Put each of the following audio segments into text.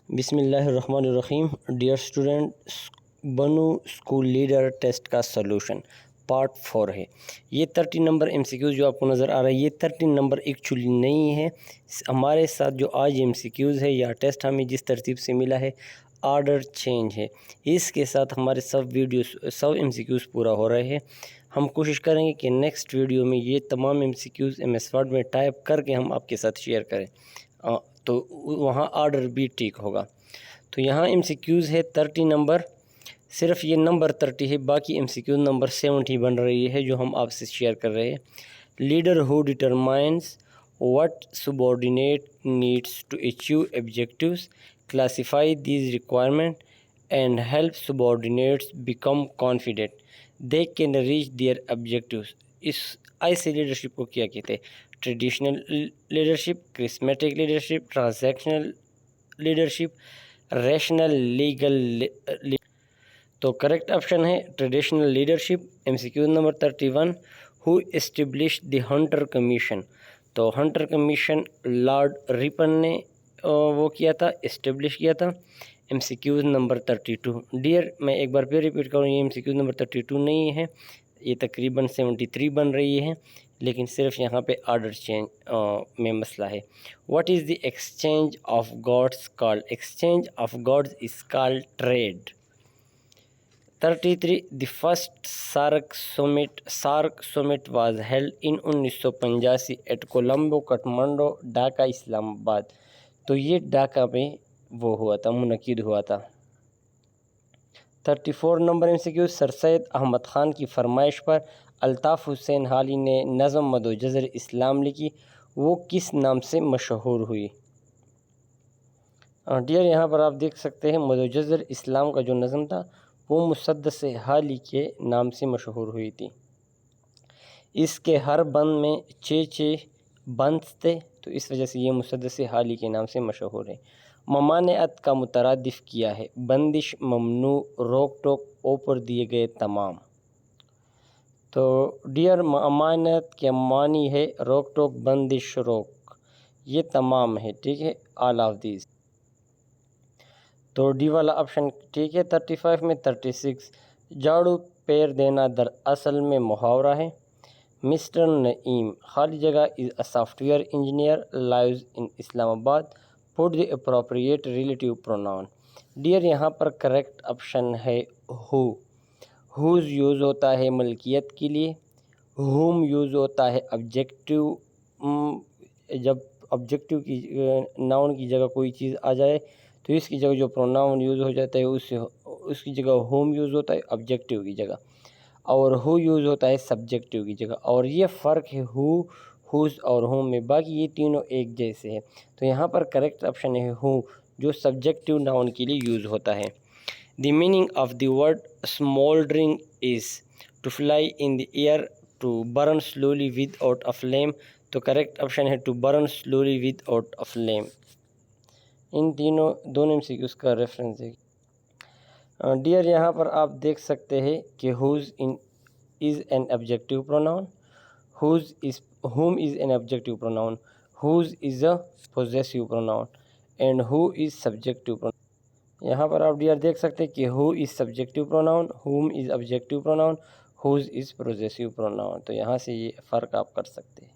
बिस्मिल्लाहिर्रहमानिर्रहीम। Dear student, बनू school leader test का सलूशन पार्ट 4 है। ये 30 नंबर एमसीक्यूज़ जो आपको नज़र आ रहा है, ये 30 नंबर एक्चुअली नहीं है। हमारे साथ जो आज एमसीक्यूज़ है या टेस्ट हमें जिस तरतीब से मिला है, आर्डर चेंज है। इसके साथ हमारे सब एमसीक्यूज़ पूरा हो रहे हैं। हम कोशिश करेंगे कि नेक्स्ट वीडियो में ये तमाम एमसीक्यूज़ एमएस वर्ड में टाइप करके हम आपके साथ शेयर करें, तो वहाँ आर्डर भी ठीक होगा। तो यहाँ एमसीक्यूज़ है 30 नंबर, सिर्फ ये नंबर 30 है, बाकी एमसीक्यूज़ नंबर 70 बन रही है जो हम आपसे शेयर कर रहे हैं। Leader who determines what subordinate needs to achieve objectives, classify these requirement and help subordinates become confident they can reach their objectives. इस ऐसे लीडरशिप को क्या कहते हैं? Traditional leadership, charismatic leadership, transactional leadership, rational legal. तो correct option है traditional leadership. MCQ number 31, who establish the Hunter Commission. तो Hunter Commission Lord Ripon ने वो किया था, एस्टेब्लिश किया था। एमसीक्यू नंबर 32, डियर मैं एक बार फिर रिपीट करूँ, ये एमसीक्यू नंबर 32 नहीं है, ये तकरीबन 73 बन रही है, लेकिन सिर्फ यहाँ पे ऑर्डर चेंज में मसला है। What is the exchange of goods called? Exchange of goods is called trade. 33, the first SAARC summit was held in 1985 at Colombo, Kathmandu, Dhaka, Islamabad. तो ये ढाका में वो हुआ था, मुनक़िद हुआ था। 34 number MCQ, sir Syed Ahmad Khan की फरमाइश पर अल्ताफ़ हुसैन हाली ने नज़म मदोजज़र इस्लाम लिखी, वो किस नाम से मशहूर हुई? डियर यहाँ पर आप देख सकते हैं मदोजज़र इस्लाम का जो नज़म था वो मुसद्दस हाली के नाम से मशहूर हुई थी। इसके हर बंद में 6 बंद थे, तो इस वजह से ये मुसद्दस हाली के नाम से मशहूर है। ममानियत का मुतरादिफ किया है, बंदिश, ममनू, रोक टोक, ऊपर दिए गए तमाम। तो डियर ममानियत के मानी है रोक टोक, बंदिश, रोक, ये तमाम है, ठीक है, ऑल ऑफ दीज। तो डी वाला ऑप्शन ठीक है। 35 में 36, झाड़ू पैर देना दरअसल में मुहावरा है। मिस्टर नईम खाली जगह is a software engineer, lives in Islamabad, put the appropriate relative pronoun. Dear यहाँ पर करेक्ट ऑप्शन है हु। हुज़ यूज़ होता है मलकियत के लिए, हुम यूज़ होता है ऑब्जेक्टिव, जब ऑब्जेक्टिव की नाउन की जगह कोई चीज़ आ जाए तो इसकी जगह जो प्रोनाउन यूज़ हो जाता है उसकी जगह होम यूज़ होता है ऑब्जेक्टिव की जगह, और हु यूज़ होता है सब्जेक्टिव की जगह। और ये फ़र्क है हु, हुज़ और होम में, बाकी ये तीनों एक जैसे हैं। तो यहाँ पर करेक्ट ऑप्शन है हु, जो सब्जेक्टिव नाउन के लिए यूज़ होता है। The meaning of the word smouldering is to fly in the air, to burn slowly without a flame. तो करेक्ट ऑप्शन है to burn slowly without a flame. इन दोनों एमसीक्यूज़ का रेफरेंस है। डियर यहाँ पर आप देख सकते हैं कि who's is an objective pronoun, who's is whom is an objective pronoun, who's is a possessive pronoun and who is subjective pronoun. यहाँ पर आप डियर देख सकते हैं कि हु इज़ सब्जेक्टिव प्रोनाउन, हुम is objective pronoun, who's is possessive pronoun. तो यहाँ से ये फ़र्क आप कर सकते हैं।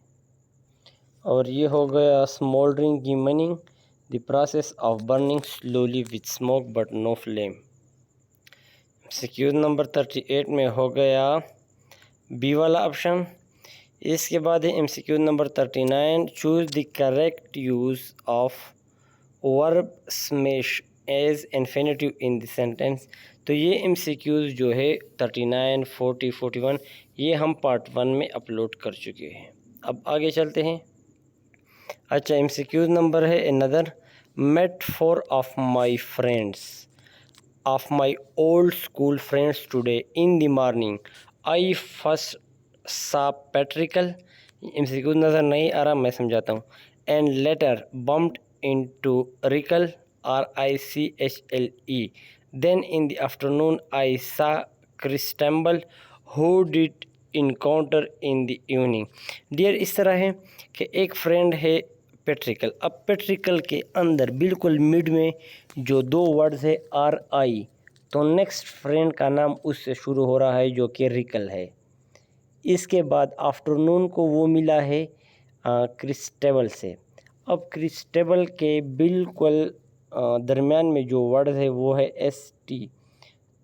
और ये हो गया स्मोल्डरिंग की meaning, the process of burning slowly with smoke but no flame. MCQ number 38 में हो गया बी वाला ऑप्शन। इसके बाद है MCQ number 39, choose the correct use of verb smash as infinitive in the sentence. तो ये एमसीक्यूज़ जो है 39, 40, 41 ये हम पार्ट 1 में अपलोड कर चुके हैं। अब आगे चलते हैं। अच्छा, एमसीक्यू नंबर है another, met four of my friends of my old school friends today in the morning I first saw Patrickle। MCQ नज़र नहीं आ रहा, मैं समझाता हूँ। and later bumped into Rickle, RICHLE। then in the afternoon I saw Christabel who did encounter in the evening। Dear इस तरह है कि एक फ्रेंड है पेट्रिकल। अब पेट्रिकल के अंदर बिल्कुल मिड में जो दो वर्ड्स है आर आई, तो नेक्स्ट फ्रेंड का नाम उससे शुरू हो रहा है जो कि रिकल है। इसके बाद आफ्टरनून को वो मिला है क्रिस्टेबल से। अब क्रिस्टेबल के बिल्कुल दरमियान में जो वर्ड है वो है एस टी,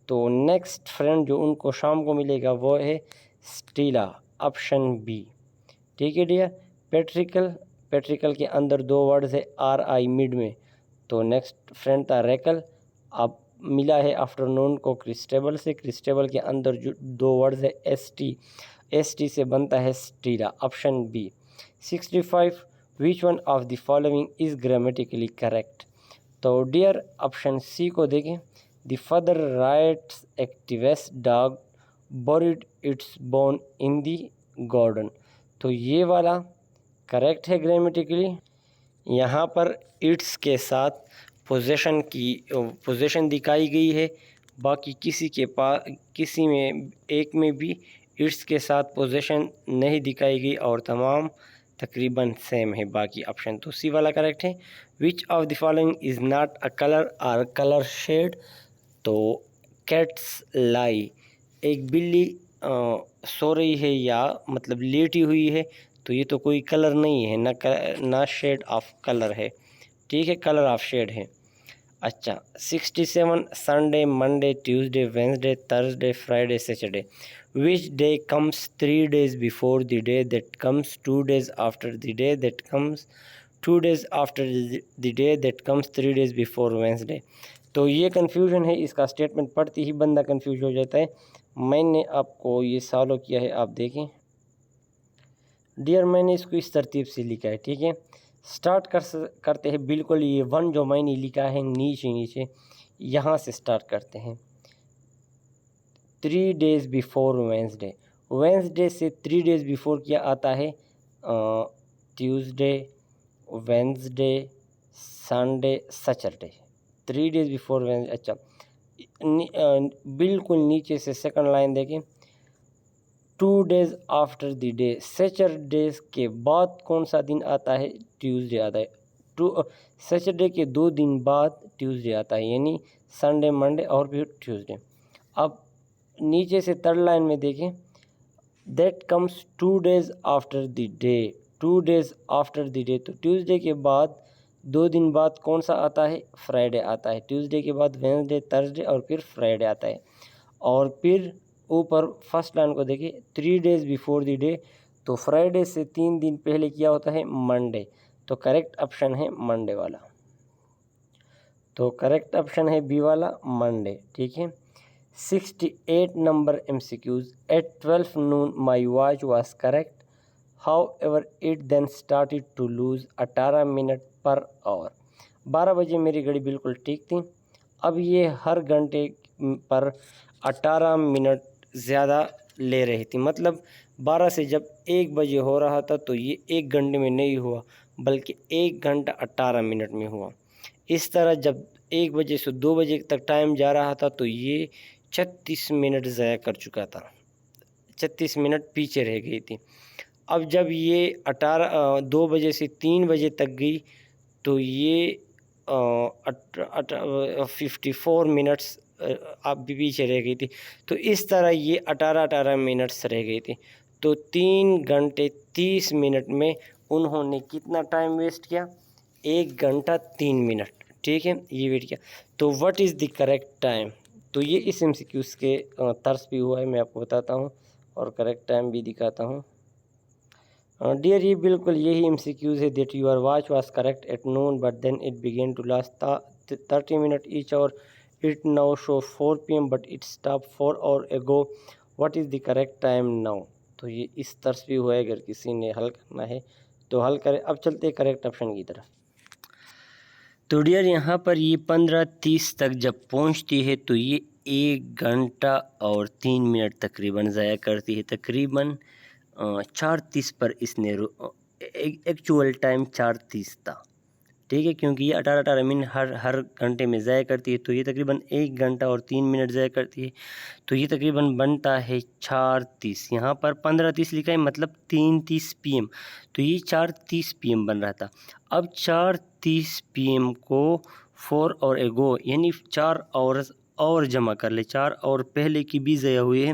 तो नेक्स्ट फ्रेंड जो उनको शाम को मिलेगा वो है स्टीला, ऑप्शन बी। ठीक है डियर। पेट्रिकल के अंदर दो वर्ड्स है आर आई मिड में, तो नेक्स्ट फ्रेंड था रेकल। अब मिला है आफ्टरनून को क्रिस्टेबल से, क्रिस्टेबल के अंदर जो दो वर्ड्स है एस टी से बनता है स्टीला, option B. 65 which one of the following is grammatically correct. तो डियर ऑप्शन सी को देखें, the father writes activest dog buried its bone in the garden, तो ये वाला करेक्ट है ग्रामेटिकली। यहाँ पर इट्स के साथ पोजेशन दिखाई गई है, बाकी किसी में एक में भी इट्स के साथ पोजेशन नहीं दिखाई गई और तमाम तकरीबन सेम है बाकी ऑप्शन, तो सी वाला करेक्ट है। Which of the following is not a colour और कलर शेड, तो कैट्स लाई, एक बिल्ली सो रही है या मतलब लेटी हुई है, तो ये तो कोई कलर नहीं है, ना शेड ऑफ कलर है। ठीक है, कलर ऑफ शेड है। अच्छा 67 Sunday Monday Tuesday Wednesday Thursday Friday Saturday, which day comes 3 days before the day that comes 2 days after the day that comes 2 days after the day that comes 3 days before Wednesday. तो ये confusion है, इसका statement पढ़ते ही बंदा confuse हो जाता है। मैंने आपको ये सॉल्व किया है, आप देखें डियर, मैंने इसको इस तरतीब से लिखा है। ठीक है, स्टार्ट करते हैं बिल्कुल ये वन जो मैंने लिखा है नीचे यहाँ से स्टार्ट करते हैं। 3 days बिफोर वेंसडे, वेंसडे से 3 days बिफोर क्या आता है, Tuesday Wednesday Sunday Saturday, 3 days before Wednesday. अच्छा बिल्कुल नीचे से सेकंड लाइन देखें, 2 days after the day, Saturday के बाद कौन सा दिन आता है, ट्यूसडे आता है। सैटरडे के 2 दिन बाद ट्यूसडे आता है, यानी संडे मंडे और फिर ट्यूसडे। अब नीचे से थर्ड लाइन में देखें, that comes 2 days after the day, 2 days after the day, तो ट्यूसडे के बाद 2 दिन बाद कौन सा आता है, फ्राइडे आता है। ट्यूसडे के बाद वेंसडे थर्सडे और फिर फ्राइडे आता है। और फिर ऊपर फर्स्ट लाइन को देखिए, 3 days बिफोर द डे, तो फ्राइडे से 3 दिन पहले क्या होता है, मंडे, तो करेक्ट ऑप्शन है मंडे वाला, तो करेक्ट ऑप्शन है बी वाला मंडे। ठीक है। 68 नंबर MCQs, at 12 noon my watch was correct, however it then started to lose 18 minute per hour. 12 बजे मेरी घड़ी बिल्कुल ठीक थी, अब ये हर घंटे पर 18 मिनट ज़्यादा ले रही थी, मतलब 12 से जब 1 बजे हो रहा था तो ये 1 घंटे में नहीं हुआ बल्कि 1 घंटा 18 मिनट में हुआ। इस तरह जब 1 बजे से 2 बजे तक टाइम जा रहा था तो ये 36 मिनट ज़ाया कर चुका था, 36 मिनट पीछे रह गई थी। अब जब ये 2 बजे से 3 बजे तक गई तो ये 54 मिनट्स अब भी पीछे रह गई थी, तो इस तरह ये 18 मिनट्स रह गई थी। तो 3 घंटे 30 मिनट में उन्होंने कितना टाइम वेस्ट किया, 1 घंटा 3 मिनट। ठीक है, ये वेट किया। तो what is the correct time, तो ये इस MCQs के तर्ज भी हुआ है, मैं आपको बताता हूँ और करेक्ट टाइम भी दिखाता हूँ। डियर, ये बिल्कुल यही MCQs है, that your watch was correct at noon but then it began to last 30 minute each और it now show 4 PM but it stop 4 hours ago, what is the correct time now. तो ये इस तरह भी हुआ है, अगर किसी ने हल करना है तो हल करें। अब चलते हैं करेक्ट ऑप्शन की तरफ। तो डियर, यहाँ पर ये 15:30 तक जब पहुँचती है तो ये 1 घंटा और 3 मिनट तकरीबन ज़ाया करती है। तकरीबन 4:30 पर इसने एक्चुअल टाइम 4:30 था। ठीक है, क्योंकि ये 18 मिनट हर घंटे में ज़ाया करती है, तो ये तकरीबन 1 घंटा और 3 मिनट ज़ाया करती है, तो ये तकरीबन बनता है 4:30। यहाँ पर 15:30 लिखा है, मतलब 3:30 PM, तो ये 4:30 PM बन रहा था। अब 4:30 PM को 4 और एगो यानी 4 आवर्स और जमा कर ले, 4 और पहले की भी ज़ाया हुई है,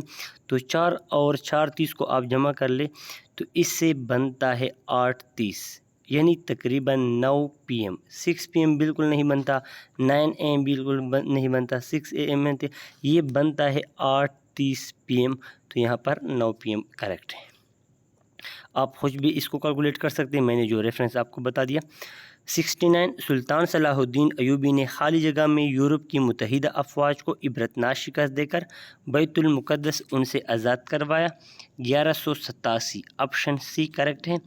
तो 4 और 4:30 को आप जमा कर ले, तो इससे बनता है 8:30, यानी तकरीबन 9 PM। 6 PM बिल्कुल नहीं बनता, 9 AM बिल्कुल नहीं बनता, 6 AM बनते, ये बनता है 8:30 PM, तो यहाँ पर 9 PM करेक्ट है। आप खुद भी इसको कैलकुलेट कर सकते हैं, मैंने जो रेफरेंस आपको बता दिया। 69 सुल्तान सलाहुद्दीन अयूबी ने खाली जगह में यूरोप की मुत्तहिदा अफवाज को इबरतनाक शिकस्त देकर बैतुल मुक़द्दस उनसे आज़ाद करवाया। 1187 ऑप्शन सी करेक्ट है।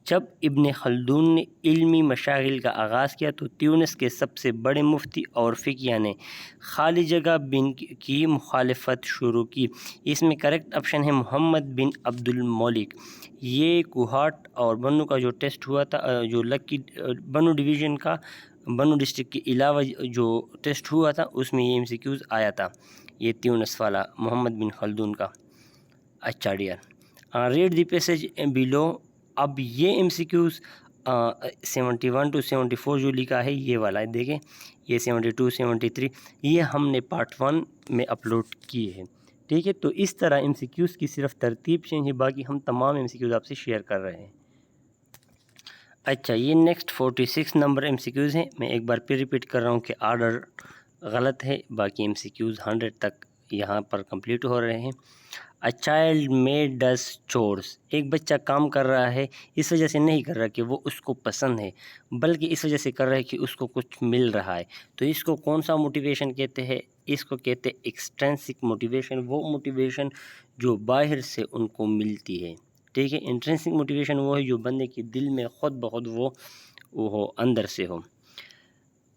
जब इब्न खल्दून ने इल्मी मशागिल का आगाज़ किया तो ट्यूनिस के सबसे बड़े मुफ्ती और फ़िक़िया ने खाली जगह बिन की मुखालफत शुरू की। इसमें करेक्ट ऑप्शन है मोहम्मद बिन अब्दुल मलिक। ये कुहाट और बन्नू का जो टेस्ट हुआ था, जो लक्की बन्नू डिवीज़न का, बन्नू डिस्ट्रिक्ट के अलावा जो टेस्ट हुआ था, उसमें ये MCQs आया था, ये ट्यूनिस वाला मोहम्मद बिन खल्दून का। अच्छा dear, read the passage below. अब ये MCQs 71 to 74 जो लिखा है ये वाला है, देखें ये 72 73 ये हमने पार्ट 1 में अपलोड किए हैं, ठीक है। तो इस तरह MCQs की सिर्फ तरतीब चेंज है, बाकी हम तमाम MCQs आपसे शेयर कर रहे हैं। अच्छा, ये नेक्स्ट 46 नंबर MCQs हैं। मैं एक बार फिर रिपीट कर रहा हूँ कि आर्डर गलत है, बाकी MCQs 100 तक यहाँ पर कंप्लीट हो रहे हैं। A child made does chores, एक बच्चा काम कर रहा है, इस वजह से नहीं कर रहा कि वो उसको पसंद है, बल्कि इस वजह से कर रहा है कि उसको कुछ मिल रहा है। तो इसको कौन सा मोटिवेशन कहते हैं? इसको कहते हैं एक्सट्रिंसिक मोटिवेशन, वो मोटिवेशन जो बाहर से उनको मिलती है, ठीक है। इंट्रिंसिक मोटिवेशन वो है जो बंदे के दिल में ख़ुद ब खुद वो हो, अंदर से हो।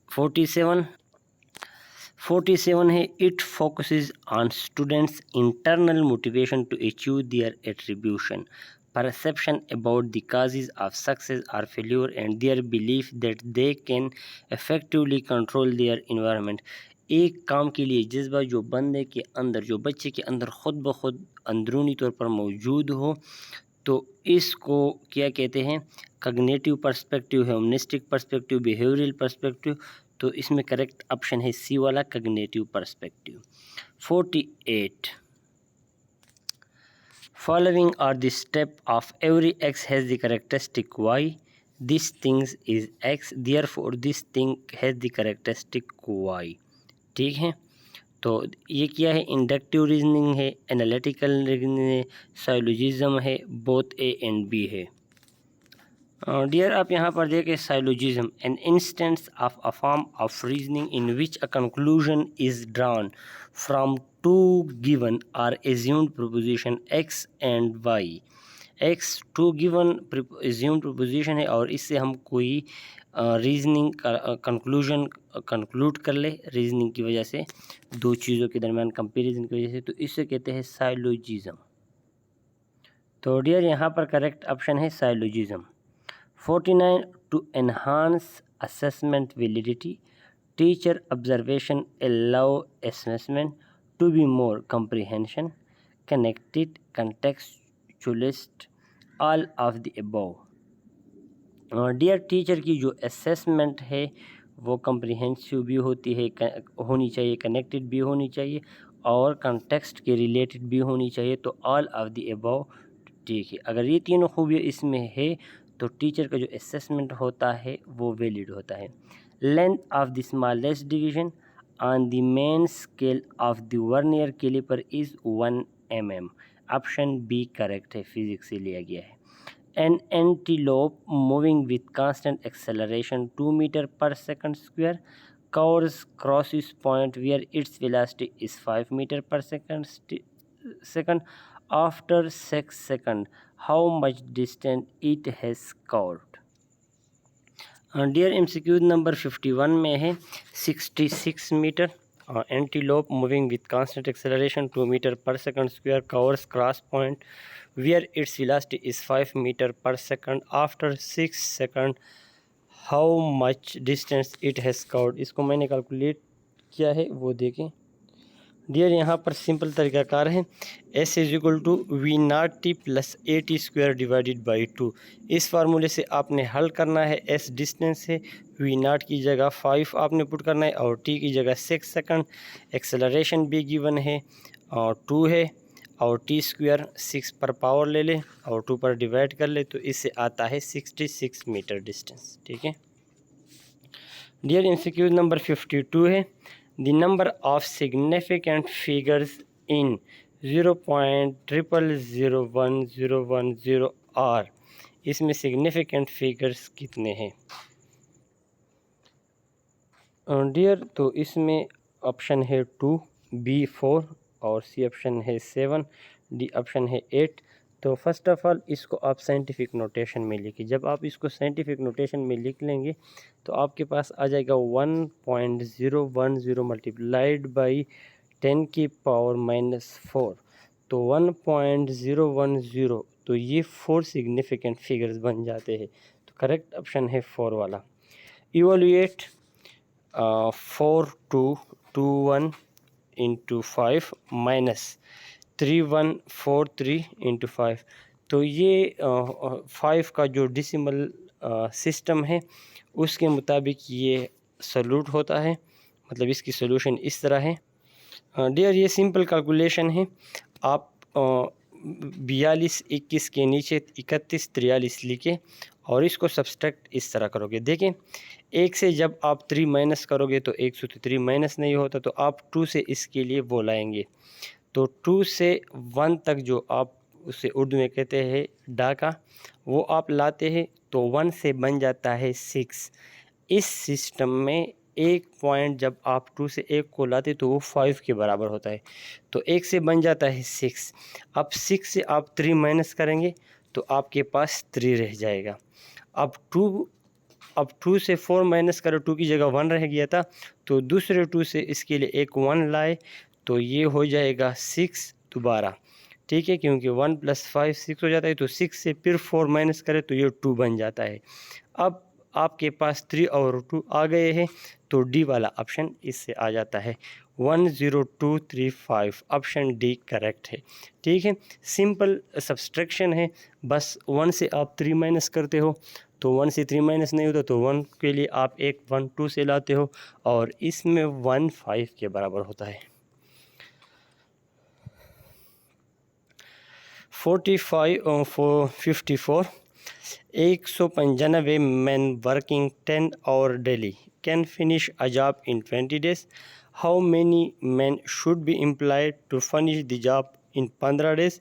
47 है, it focuses on students internal motivation to achieve their attribution, perception about the causes of success or failure and their belief that they can effectively control their environment। एक काम के लिए जज्बा जो बंदे के अंदर, जो बच्चे के अंदर ख़ुद ब खुद अंदरूनी तौर पर मौजूद हो, तो इसको क्या कहते हैं? Cognitive perspective, humanistic perspective, behavioural perspective. तो इसमें करेक्ट ऑप्शन है सी वाला, cognitive perspective. 48 Following are the step of every x has the characteristic y. This thing is x, therefore this thing has the characteristic y। ठीक है, तो ये क्या है? इंडक्टिव रीजनिंग है, एनालिटिकल रीजनिंग है, साइलोजिज्म है, बोथ ए एंड बी है। डियर, आप यहाँ पर देखें syllogism, an instance of a form of reasoning in which a conclusion is drawn from two given or assumed proposition x and y। x two given assumed proposition है और इससे हम कोई रीजनिंग का कंक्लूजन कंक्लूड कर ले reasoning की वजह से, दो चीज़ों के दरमियान कंपेरिजन की वजह से, तो इसे कहते हैं साइलोजिज्म। तो डियर, यहाँ पर करेक्ट ऑप्शन है syllogism. 49 to enhance assessment validity, teacher observation allow assessment to be more comprehension, connected, contextualist, all of the above। Dear, teacher की जो असेसमेंट है वो कम्प्रीहेंसिव भी होनी चाहिए, कनेक्टेड भी होनी चाहिए और कंटेक्स्ट के रिलेटेड भी होनी चाहिए। तो ऑल ऑफ द अबव, ठीक है। अगर ये तीनों खूबियाँ इसमें है तो टीचर का जो असेसमेंट होता है वो वैलिड होता है। Length of the smallest division on the main scale of the vernier calliper is 1 mm। Option B correct है, फिजिक्स से लिया गया है। An antelope moving with constant acceleration 2 meters per second square crosses point where its velocity is 5 meters per second after 6 seconds. How much distance it has covered? Dear, MCQ number 51 में है 66 metre. Antelope moving with constant acceleration 2 meters per second square covers cross point where its velocity is 5 meters per second after 6 seconds. How much distance it has covered, इसको मैंने calculate किया है वो देखें। Dear यहाँ पर सिंपल तरीकाकार है, S is equal to V naught T plus A T square divided by 2। इस फार्मूले से आपने हल करना है। एस डिस्टेंस है, वी नॉट की जगह 5 आपने पुट करना है और टी की जगह 6 सेकंड। एक्सेलरेशन भी गिवन है और 2 है और टी स्क्वायर 6 पर पावर ले ले और 2 पर डिवाइड कर ले तो इससे आता है 66 मीटर डिस्टेंस। ठीक है डियर, एमसीक्यू नंबर 52 है, the number of significant figures in 0.000110 are, इसमें significant figures कितने हैं डियर? तो इसमें ऑप्शन है 2, बी 4 और सी ऑप्शन है 7, डी ऑप्शन है 8। तो फर्स्ट ऑफ ऑल इसको आप साइंटिफिक नोटेशन में लिखिए। जब आप इसको साइंटिफिक नोटेशन में लिख लेंगे तो आपके पास आ जाएगा 1.010 मल्टीप्लाइड बाई 10 की पावर -4। तो 1.010, तो ये 4 सिग्निफिकेंट फिगर्स बन जाते हैं। तो करेक्ट ऑप्शन है 4 वाला। इवोल्यूएट 4221 इंटू 5 माइनस 3143 इंटू 5। तो ये 5 का जो डिसिमल सिस्टम है उसके मुताबिक ये सॉल्यूट होता है, मतलब इसकी सॉल्यूशन इस तरह है। डियर, ये सिंपल कैलकुलेशन है। आप 42 21 के नीचे 31 43 लिखे और इसको सब्सट्रैक्ट इस तरह करोगे। देखें, 1 से जब आप 3 माइनस करोगे तो 1 से 3 माइनस नहीं होता, तो आप 2 से इसके लिए वो लाएंगे। तो 2 से 1 तक जो आप उसे उर्दू में कहते हैं डाका, वो आप लाते हैं तो 1 से बन जाता है 6। इस सिस्टम में एक पॉइंट जब आप 2 से 1 को लाते तो वो 5 के बराबर होता है। तो 1 से बन जाता है 6। अब 6 से आप 3 माइनस करेंगे तो आपके पास 3 रह जाएगा। अब 2 से 4 माइनस करो, 2 की जगह 1 रह गया था, तो दूसरे 2 से इसके लिए एक 1 लाए तो ये हो जाएगा 6 दोबारा। ठीक है, क्योंकि 1 + 5 6 हो जाता है, तो 6 से फिर 4 माइनस करें तो ये 2 बन जाता है। अब आपके पास 3 और 2 आ गए हैं, तो डी वाला ऑप्शन इससे आ जाता है। 10235 ऑप्शन डी करेक्ट है। ठीक है, सिंपल सब्सट्रैक्शन है। बस 1 से आप 3 माइनस करते हो तो 1 से 3 माइनस नहीं होता, तो 1 के लिए आप एक 1 2 से लाते हो और इसमें 1 5 के बराबर होता है। 54 195 men working 10 hours daily can finish a job in 20 days. How many men should be employed to finish the job in 15 days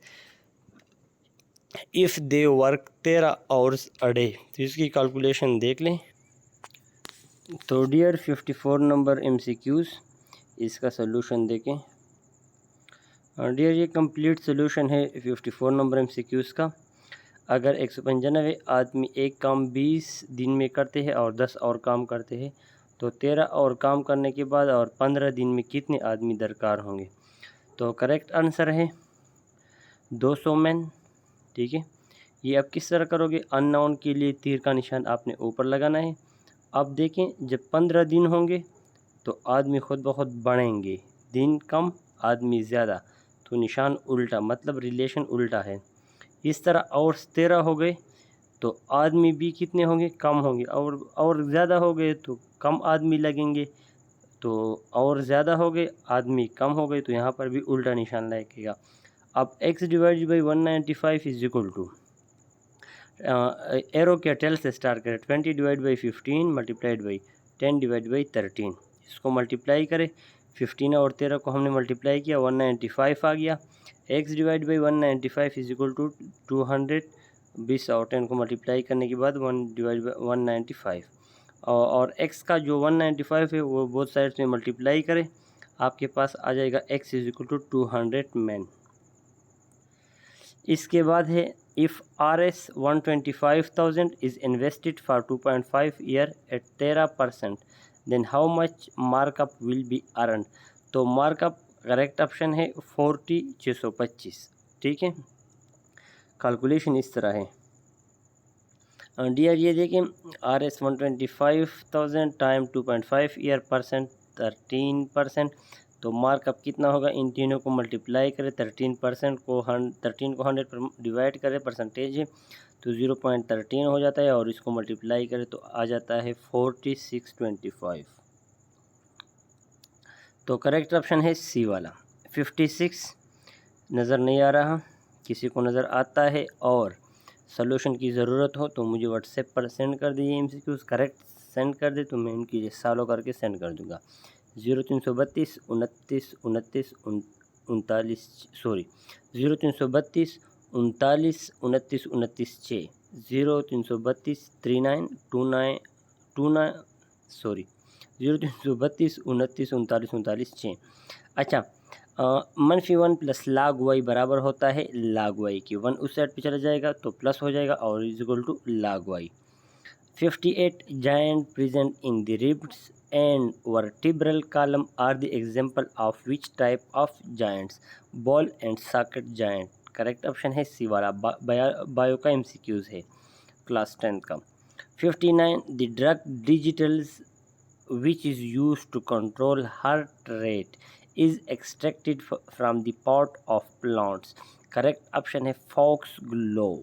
if they work 13 hours a day? तो इसकी कैलकुलेशन देख लें। तो डियर 54 नंबर MCQs, इसका solution देखें। Dear, ये complete solution है 54 number MCQs का। अगर 195 आदमी एक काम 20 दिन में करते हैं और 10 और काम करते हैं, तो 13 और काम करने के बाद और 15 दिन में कितने आदमी दरकार होंगे? तो करेक्ट आंसर है 200 मैन। ठीक है, ये आप किस तरह करोगे? अननोन के लिए तीर का निशान आपने ऊपर लगाना है। अब देखें, जब 15 दिन होंगे तो आदमी खुद ब खुद बढ़ेंगे, दिन कम आदमी ज़्यादा, तो निशान उल्टा, मतलब रिलेशन उल्टा है। इस तरह और 13 हो गए तो आदमी भी कितने होंगे? कम होंगे, और ज़्यादा हो गए तो कम आदमी लगेंगे, तो और ज़्यादा हो गए आदमी कम हो गए, तो यहाँ पर भी उल्टा निशान लगेगा। अब x divided by 195 is equal to, arrow के टेल से स्टार्ट करें, 20 divide by 15 multiplied by 10 divide by 13। इसको मल्टीप्लाई करें, 15 और 13 को हमने मल्टीप्लाई किया, 195 आ गया। x divide by 195 is equal to 200, 20 और 10 को मल्टीप्लाई करने के बाद 1 डिवाइड बाई 195, और x का जो 195 है वो बोथ साइड्स में मल्टीप्लाई करें, आपके पास आ जाएगा x is equal to 200 man. इसके बाद है if RS 125,000 is invested for 2.5 year at 13%, then how much markup will be earned? तो मार्कअप करेक्ट ऑप्शन है 40,625। ठीक है, कैलकुलेशन इस तरह है। डियर ये देखें RS 125,000 टाइम 2.5 ईयर परसेंट 13%, तो मार्कअप कितना होगा, इन तीनों को मल्टीप्लाई करें, 13% को 100 पर डिवाइड करें, परसेंटेज है तो 0.13 हो जाता है, और इसको मल्टीप्लाई करें तो आ जाता है 4625। तो करेक्ट ऑप्शन है सी वाला 56। नज़र नहीं आ रहा, किसी को नज़र आता है और सॉल्यूशन की ज़रूरत हो तो मुझे व्हाट्सएप पर सेंड कर दीजिए, MCQs करेक्ट सेंड कर दे तो मैं उनकी सॉल्व करके सेंड कर दूंगा। 0332 29 29 39 सॉरी 0332 39 29 29 6 0332 39 29 29 सॉरी 0332 29 39 39 6। अच्छा, -1 प्लस log y बराबर होता है log y की 1 उस साइड पे चला जाएगा तो प्लस हो जाएगा और is equal to log y। 58 giant present in the ribs and vertebral column are the example of which type of giants? ball and socket giant। Correct option है सी वाला, बायो का MCQs है क्लास 10 का। 59 the drug digitals which is used to control heart rate is extracted from the pot of plants। correct option है foxglove।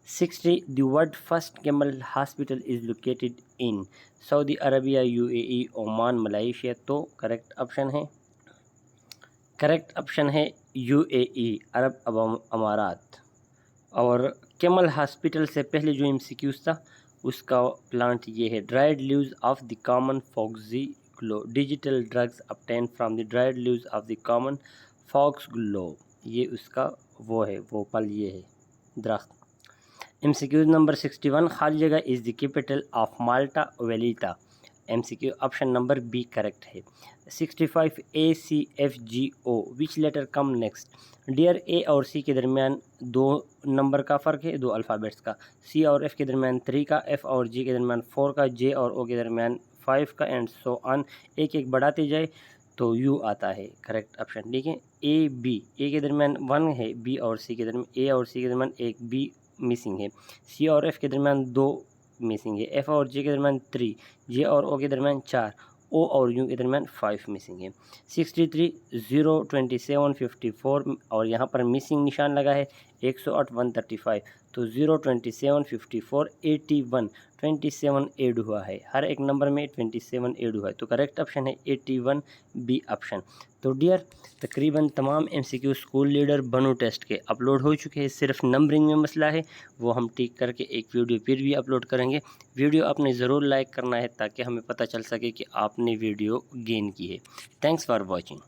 60 the word first camel hospital is located in Saudi Arabia, UAE, Oman, Malaysia। तो correct option है UAE, अरब अमारात। और camel hospital से पहले जो MCQs था उसका प्लांट ये है, dried leaves of the common foxglove digital drugs obtained from the dried leaves of the common foxglove. ये उसका वो है, वो पल ये है दरख्त। MCQ नंबर 61 खाली जगह is the capital of Malta Valletta. MCQ option number B correct है। 65 ACFGO which letter come next. Dear A और सी के दरमियान 2 नंबर का फ़र्क है, 2 अल्फ़ाबेट्स का। सी और एफ़ के दरमियान 3 का, एफ़ और जी के दरमियान 4 का, जे और ओ के दरमियान 5 का, एंड सो ऑन। एक एक बढ़ाते जाए तो यू आता है करेक्ट ऑप्शन। ठीक है, ए बी, ए के दरमियान 1 है, बी और सी के दरमियान, ए और सी के दरमियान 1, बी मिसिंग है। सी और एफ़ के दरमियान 2 मिसिंग है। एफ़ और जे के दरमियान 3, जे और ओ के दरमियान 4, ओ और यू के दरमियान 5 मिसिंग है। 63 0 27 54 और यहाँ पर मिसिंग निशान लगा है। 108 135 तो 0 27 54 81 27 ऐड हुआ है, हर एक नंबर में 27 ऐड हुआ है, तो करेक्ट ऑप्शन है 81 बी ऑप्शन। तो डियर तकरीबन तमाम MCQ स्कूल लीडर बनू टेस्ट के अपलोड हो चुके हैं, सिर्फ नंबरिंग में मसला है, वो हम ठीक करके एक वीडियो फिर भी अपलोड करेंगे। वीडियो आपने ज़रूर लाइक करना है ताकि हमें पता चल सके कि आपने वीडियो गेन की है। Thanks for watching.